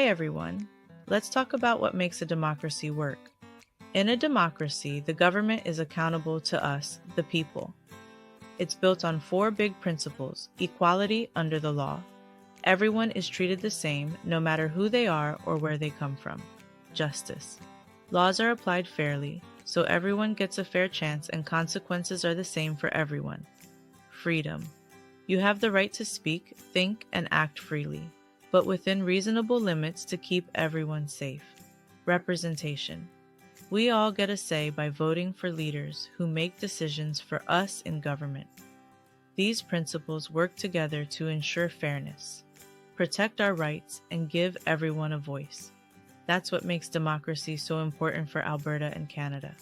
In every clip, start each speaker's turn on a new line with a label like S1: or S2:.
S1: Hi everyone. Let's talk about what makes a democracy work. In a democracy, the government is accountable to us, the people. It's built on four big principles: equality under the law. Everyone is treated the same, no matter who they are or where they come from. Justice. Laws are applied fairly, so everyone gets a fair chance and consequences are the same for everyone. Freedom. You have the right to speak, think, and act freely, but within reasonable limits to keep everyone safe. Representation. We all get a say by voting for leaders who make decisions for us in government. These principles work together to ensure fairness, protect our rights, and give everyone a voice. That's what makes democracy so important for Alberta and Canada.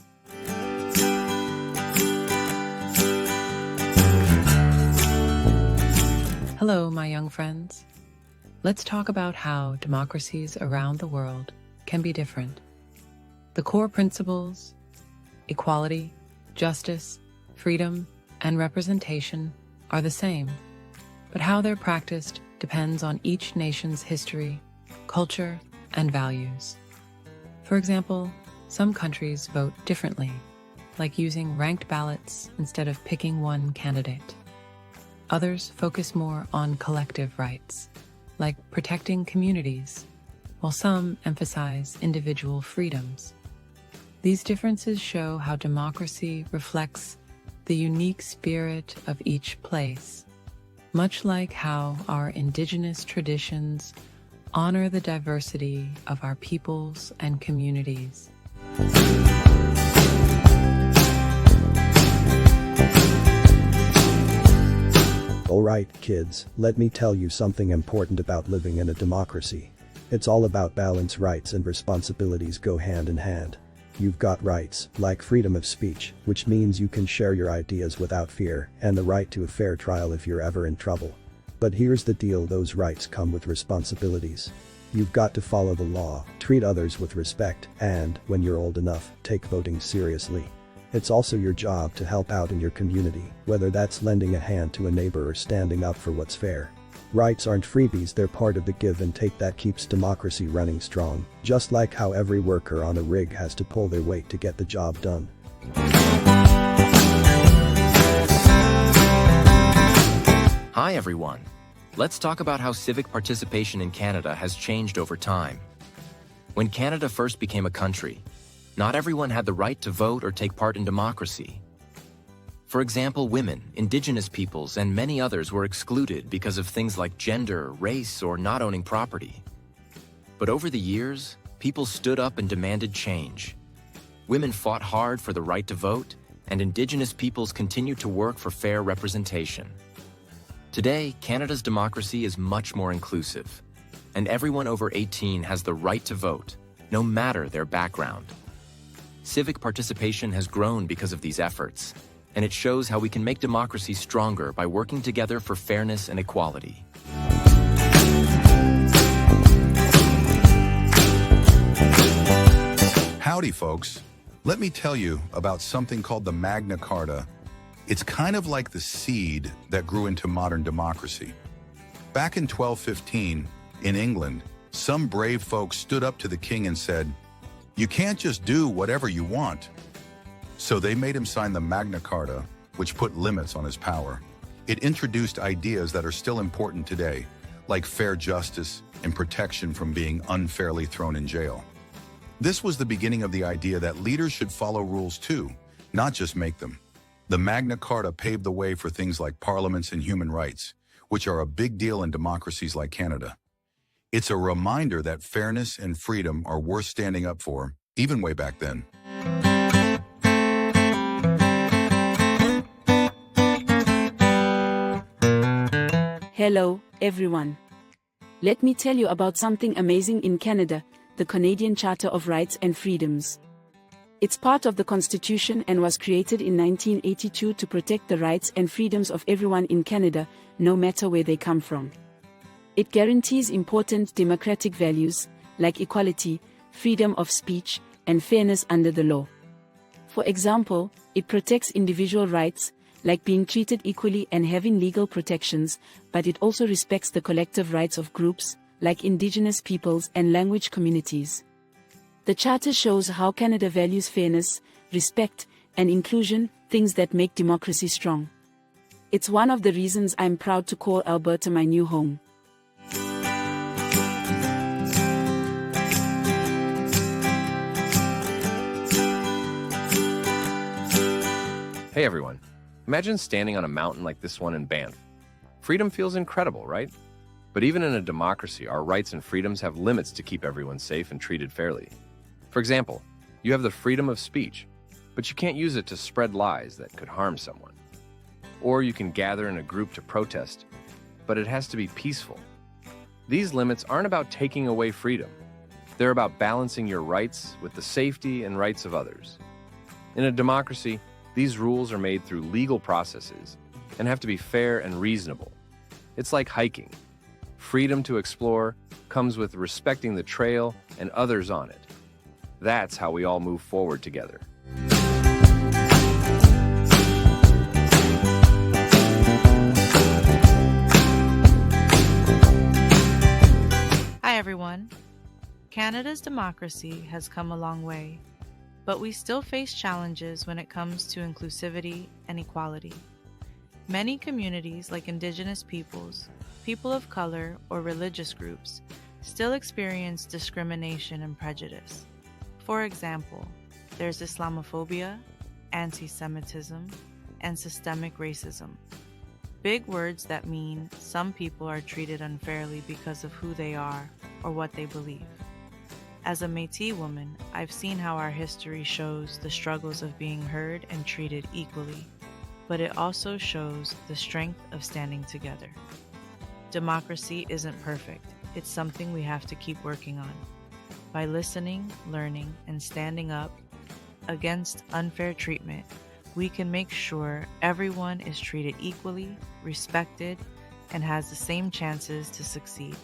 S2: Hello, my young friends. Let's talk about how democracies around the world can be different. The core principles, equality, justice, freedom, and representation are the same, but how they're practiced depends on each nation's history, culture, and values. For example, some countries vote differently, like using ranked ballots instead of picking one candidate. Others focus more on collective rights, like protecting communities, while some emphasize individual freedoms. These differences show how democracy reflects the unique spirit of each place, much like how our indigenous traditions honor the diversity of our peoples and communities.
S3: Alright, kids, let me tell you something important about living in a democracy. It's all about balance. Rights and responsibilities go hand in hand. You've got rights, like freedom of speech, which means you can share your ideas without fear, and the right to a fair trial if you're ever in trouble. But here's the deal: those rights come with responsibilities. You've got to follow the law, treat others with respect, and, when you're old enough, take voting seriously. It's also your job to help out in your community, whether that's lending a hand to a neighbor or standing up for what's fair. Rights aren't freebies, they're part of the give and take that keeps democracy running strong, just like how every worker on a rig has to pull their weight to get the job done.
S4: Hi everyone. Let's talk about how civic participation in Canada has changed over time. When Canada first became a country, not everyone had the right to vote or take part in democracy. For example, women, Indigenous peoples, and many others were excluded because of things like gender, race, or not owning property. But over the years, people stood up and demanded change. Women fought hard for the right to vote, and Indigenous peoples continued to work for fair representation. Today, Canada's democracy is much more inclusive, and everyone over 18 has the right to vote, no matter their background. Civic participation has grown because of these efforts, and it shows how we can make democracy stronger by working together for fairness and equality.
S5: Howdy, folks. Let me tell you about something called the Magna Carta. It's kind of like the seed that grew into modern democracy. Back in 1215, in England, some brave folks stood up to the king and said, "You can't just do whatever you want." So they made him sign the Magna Carta, which put limits on his power. It introduced ideas that are still important today, like fair justice and protection from being unfairly thrown in jail. This was the beginning of the idea that leaders should follow rules too, not just make them. The Magna Carta paved the way for things like parliaments and human rights, which are a big deal in democracies like Canada. It's a reminder that fairness and freedom are worth standing up for, even way back then.
S6: Hello, everyone. Let me tell you about something amazing in Canada, the Canadian Charter of Rights and Freedoms. It's part of the Constitution and was created in 1982 to protect the rights and freedoms of everyone in Canada, no matter where they come from. It guarantees important democratic values, like equality, freedom of speech, and fairness under the law. For example, it protects individual rights, like being treated equally and having legal protections, but it also respects the collective rights of groups, like Indigenous peoples and language communities. The Charter shows how Canada values fairness, respect, and inclusion, things that make democracy strong. It's one of the reasons I'm proud to call Alberta my new home.
S4: Hey everyone, imagine standing on a mountain like this one in Banff. Freedom feels incredible, right? But even in a democracy, our rights and freedoms have limits to keep everyone safe and treated fairly. For example, you have the freedom of speech, but you can't use it to spread lies that could harm someone. Or you can gather in a group to protest, but it has to be peaceful. These limits aren't about taking away freedom. They're about balancing your rights with the safety and rights of others. In a democracy, these rules are made through legal processes and have to be fair and reasonable. It's like hiking. Freedom to explore comes with respecting the trail and others on it. That's how we all move forward together.
S1: Hi everyone. Canada's democracy has come a long way, but we still face challenges when it comes to inclusivity and equality. Many communities like Indigenous peoples, people of color, or religious groups still experience discrimination and prejudice. For example, there's Islamophobia, anti-Semitism, and systemic racism. Big words that mean some people are treated unfairly because of who they are or what they believe. As a Métis woman, I've seen how our history shows the struggles of being heard and treated equally, but it also shows the strength of standing together. Democracy isn't perfect. It's something we have to keep working on. By listening, learning, and standing up against unfair treatment, we can make sure everyone is treated equally, respected, and has the same chances to succeed.